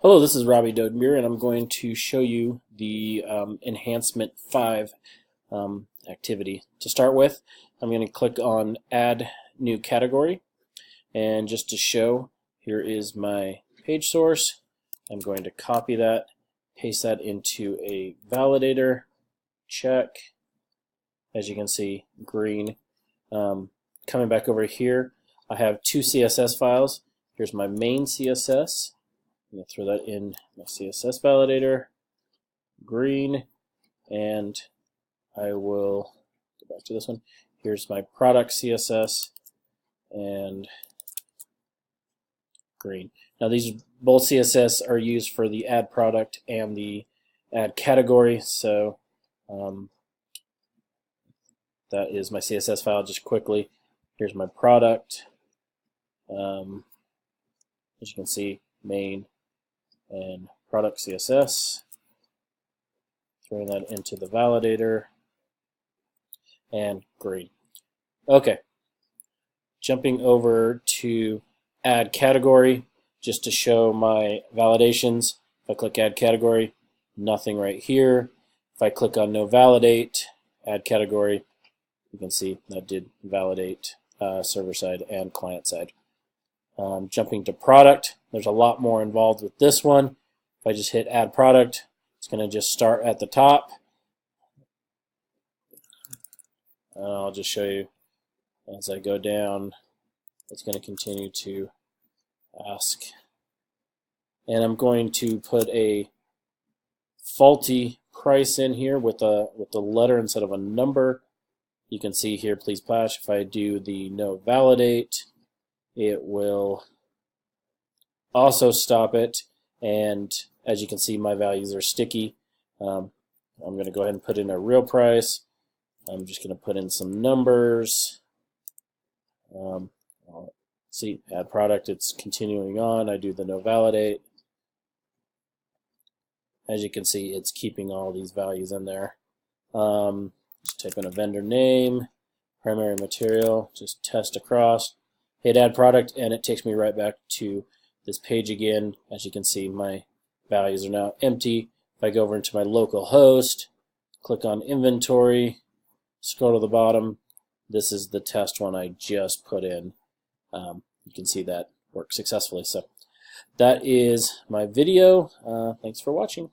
Hello, this is Robbie Dodemir, and I'm going to show you the Enhancement 5 activity. To start with, I'm going to click on Add New Category, and just to show, here is my page source. I'm going to copy that, paste that into a validator, check. As you can see, green. Coming back over here, I have two CSS files. Here's my main CSS. I'm going to throw that in my CSS validator, green, and I will go back to this one. Here's my product CSS, and green. Now these both CSS are used for the add product and the add category, so that is my CSS file just quickly. Here's my product. As you can see, main and product CSS. Throwing that into the validator, and green. Okay, jumping over to add category, just to show my validations. If I click add category, nothing right here. If I click on no validate, add category, you can see that did validate server side and client side. Jumping to product, there's a lot more involved with this one. If I just hit add product, it's going to just start at the top. I'll just show you as I go down. It's going to continue to ask. And I'm going to put a faulty price in here with a letter instead of a number. You can see here, please flash. If I do the no validate, it will also stop it, and as you can see, my values are sticky. I'm going to go ahead and put in a real price. I'm just going to put in some numbers. See, add product, it's continuing on. I do the no validate. As you can see, it's keeping all these values in there. Just type in a vendor name, primary material, just test across. Hit add product, and it takes me right back to this page again. As you can see, my values are now empty. If I go over into my local host, click on inventory, scroll to the bottom, this is the test one I just put in. You can see that worked successfully. So that is my video. Thanks for watching.